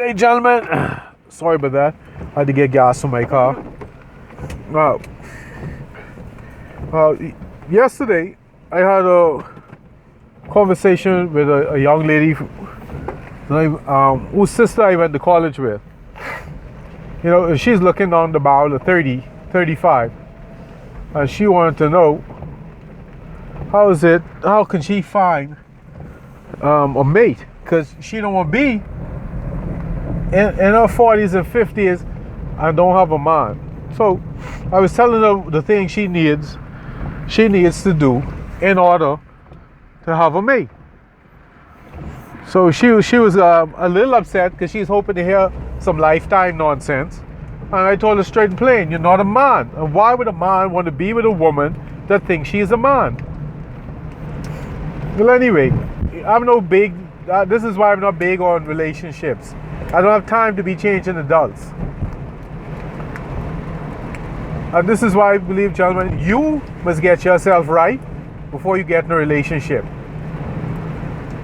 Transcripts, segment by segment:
Hey, gentlemen. Sorry about that. I had to get gas for my car. Uh, uh, Yesterday, I had a conversation with a young lady whose sister I went to college with. You know, she's looking down the barrel of 30, 35. And she wanted to know, how can she find a mate? Because she don't want to be in her 40s and 50s and don't have a man. So I was telling her the things she needs to do in order to have a mate. So she was a little upset because she's hoping to hear some lifetime nonsense. And I told her straight and plain, you're not a man. And why would a man want to be with a woman that thinks she's a man? Well, anyway, I'm no big, this is why I'm not big on relationships. I don't have time to be changing adults. And this is why I believe, gentlemen, you must get yourself right before you get in a relationship.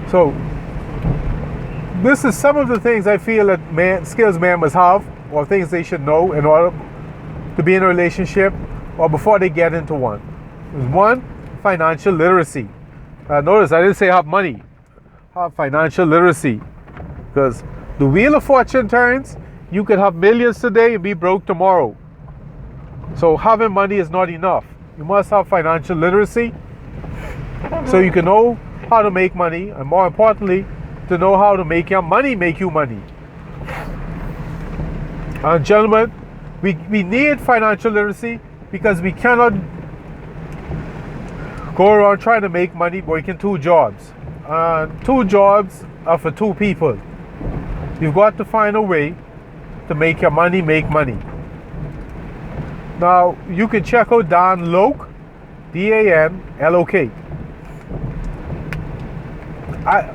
So, this is some of the things I feel that skills men must have, or things they should know in order to be in a relationship, or before they get into one. One, financial literacy. Notice I didn't say have money. Have financial literacy. Because the wheel of fortune turns, you could have millions today and be broke tomorrow. So having money is not enough. You must have financial literacy so you can know how to make money, and more importantly, to know how to make your money make you money. And gentlemen, we need financial literacy because we cannot go around trying to make money working two jobs. And two jobs are for two people. You've got to find a way to make your money make money. Now, you can check out Dan Lok, DANLOK.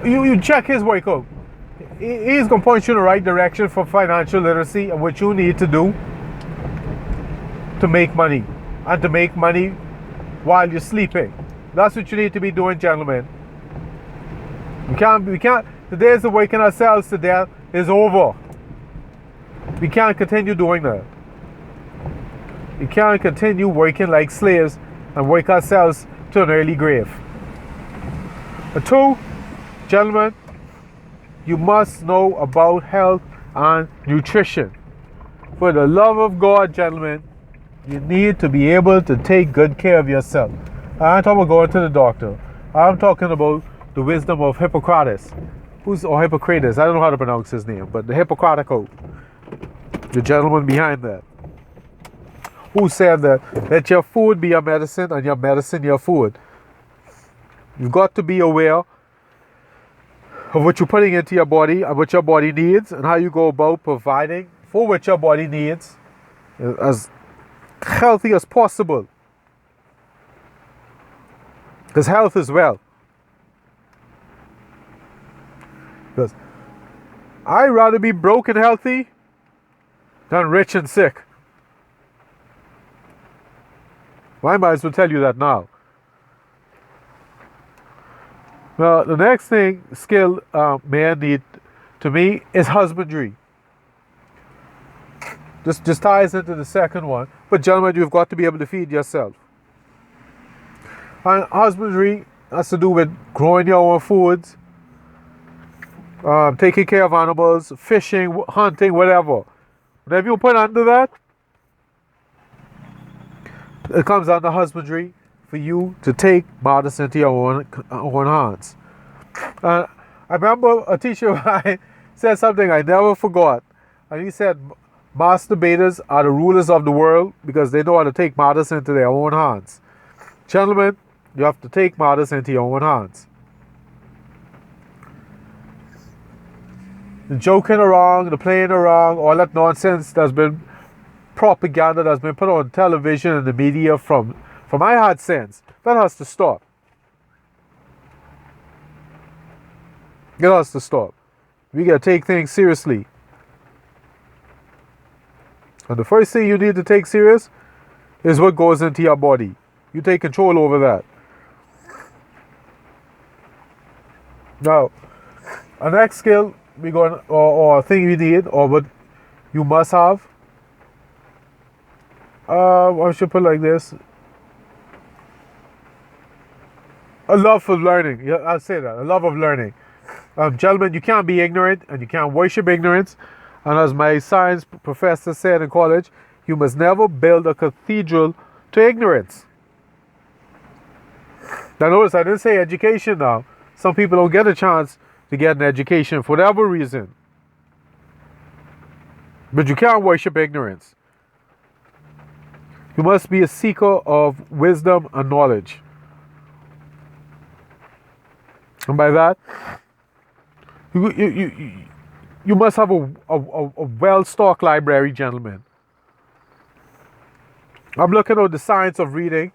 You check his work out. He's going to point you in the right direction for financial literacy and what you need to do to make money. And to make money while you're sleeping. That's what you need to be doing, gentlemen. We can't, the days of waking ourselves to death is over. We can't continue doing that. We can't continue working like slaves and work ourselves to an early grave. And two, gentlemen, you must know about health and nutrition. For the love of God, gentlemen, you need to be able to take good care of yourself. I'm talking about going to the doctor. I'm talking about the wisdom of Hippocrates. Or Hippocrates, I don't know how to pronounce his name, but the Hippocratic Oath. The gentleman behind that. Who said that let your food be your medicine and your medicine your food. You've got to be aware of what you're putting into your body and what your body needs and how you go about providing for what your body needs as healthy as possible. Because health is wealth. Because I'd rather be broke and healthy than rich and sick. Well, I might as well tell you that now. Well, the next skill men need to me is husbandry. Just ties into the second one. But gentlemen, you've got to be able to feed yourself. And husbandry has to do with growing your own foods, taking care of animals, fishing, hunting, whatever. Whatever you put under that, it comes under husbandry for you to take matters into your own hands. I remember a teacher of mine said something I never forgot. And he said, masturbators are the rulers of the world because they know how to take matters into their own hands. Gentlemen, you have to take matters into your own hands. The joking around, the playing around, all that nonsense that's been propaganda that's been put on television and the media from my hard sense, that has to stop. It has to stop. We gotta take things seriously. And the first thing you need to take serious is what goes into your body. You take control over that. Now, our next skill or a thing you need, or what you must have. I should put it like this: a love for learning. Yeah, I'll say that, a love of learning. Gentlemen, you can't be ignorant, and you can't worship ignorance. And as my science professor said in college, you must never build a cathedral to ignorance. Now notice I didn't say education now. Some people don't get a chance to get an education for whatever reason. But you can't worship ignorance. You must be a seeker of wisdom and knowledge. And by that, you must have a well-stocked library, gentlemen. I'm looking at the science of reading,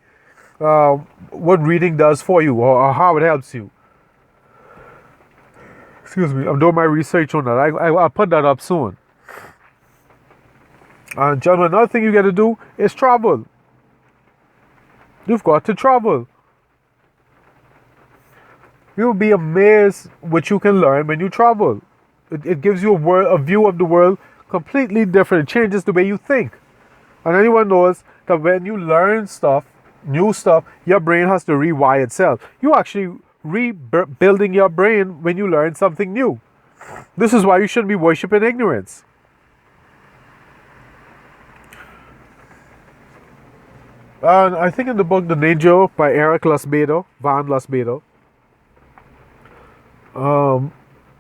what reading does for you, or how it helps you. Excuse me, I'm doing my research on that. I'll put that up soon. And gentlemen, another thing you got to do is travel. You've got to travel. You'll be amazed what you can learn when you travel. It gives you a view of the world completely different. It changes the way you think. And anyone knows that when you learn stuff, new stuff, your brain has to rewire itself. You actually rebuilding your brain when you learn something new. This is why you shouldn't be worshiping ignorance. And I think in the book The Ninja by Eric Van Lustbader,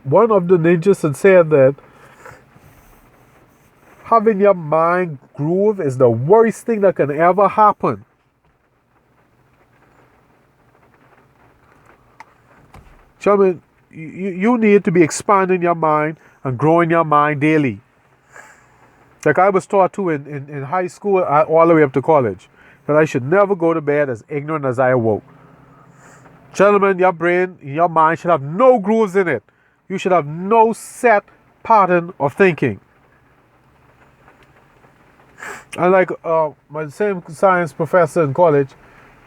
one of the ninjas had said that having your mind groove is the worst thing that can ever happen. Gentlemen, you need to be expanding your mind and growing your mind daily. Like I was taught to in high school all the way up to college, that I should never go to bed as ignorant as I awoke. Gentlemen, your brain, your mind should have no grooves in it. You should have no set pattern of thinking. And like my same science professor in college,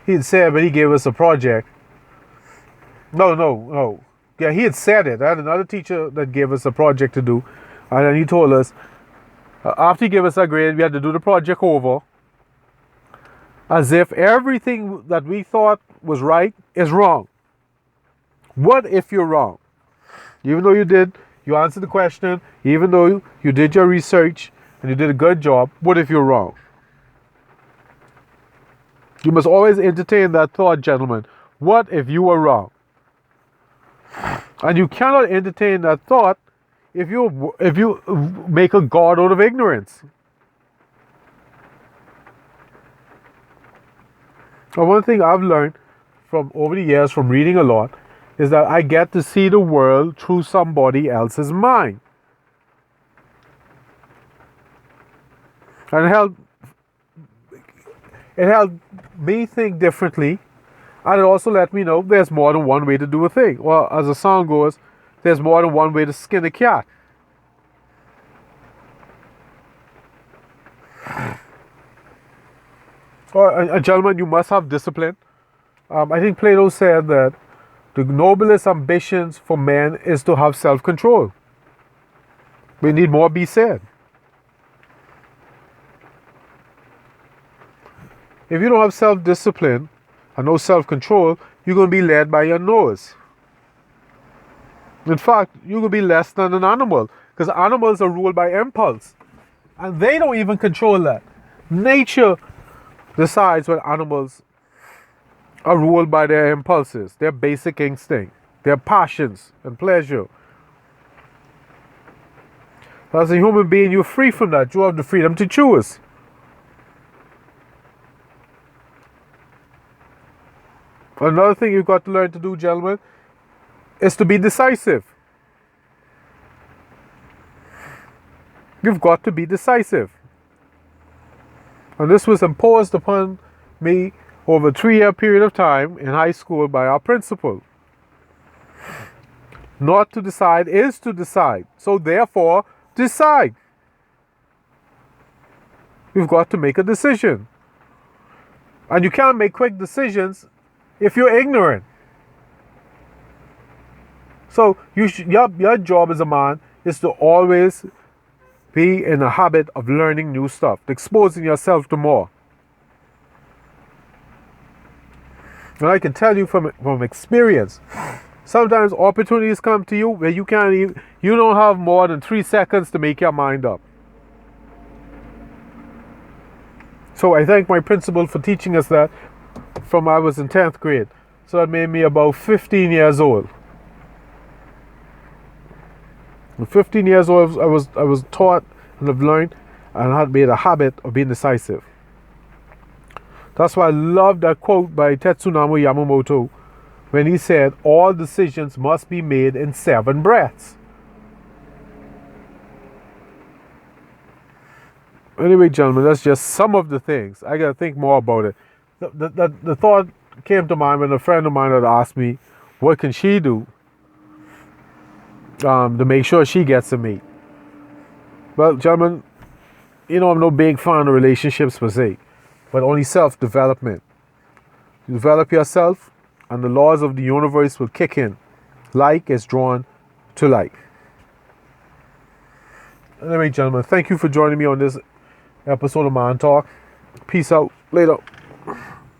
he'd said when he gave us a project. No. Yeah, he had said it. I had another teacher that gave us a project to do. And then he told us, after he gave us a grade, we had to do the project over. As if everything that we thought was right is wrong. What if you're wrong? Even though you answered the question, even though you did your research and you did a good job, what if you're wrong? You must always entertain that thought, gentlemen. What if you were wrong? And you cannot entertain that thought if you make a god out of ignorance. And one thing I've learned from over the years from reading a lot is that I get to see the world through somebody else's mind. And it helped me think differently, and it also let me know there's more than one way to do a thing. Well, as the song goes, there's more than one way to skin a cat. Gentlemen, you must have discipline. I think Plato said that the noblest ambitions for men is to have self-control. We need more be said. If you don't have self-discipline and no self-control, you're going to be led by your nose. In fact, you're going to be less than an animal, because animals are ruled by impulse. And they don't even control that. Nature decides when animals are ruled by their impulses, their basic instinct, their passions and pleasure. As a human being, you're free from that. You have the freedom to choose. Another thing you've got to learn to do, gentlemen, is to be decisive. You've got to be decisive. And this was imposed upon me over a 3-year period of time in high school by our principal. Not to decide is to decide. So therefore, decide. You've got to make a decision. And you can't make quick decisions if you're ignorant. So your job as a man is to always be in a habit of learning new stuff, exposing yourself to more. And I can tell you from experience, sometimes opportunities come to you where you don't have more than 3 seconds to make your mind up. So I thank my principal for teaching us that from I was in 10th grade. So that made me about 15 years old. At 15 years old, I was taught and have learned and had made a habit of being decisive. That's why I love that quote by Tetsunami Yamamoto when he said, all decisions must be made in 7 breaths. Anyway, gentlemen, that's just some of the things. I got to think more about it. The thought came to mind when a friend of mine had asked me, what can she do to make sure she gets a mate? Well, gentlemen, I'm no big fan of relationships per se, but only self-development. You develop yourself, and the laws of the universe will kick in. Like is drawn to like. Anyway, gentlemen, thank you for joining me on this episode of Man Talk. Peace out. Later.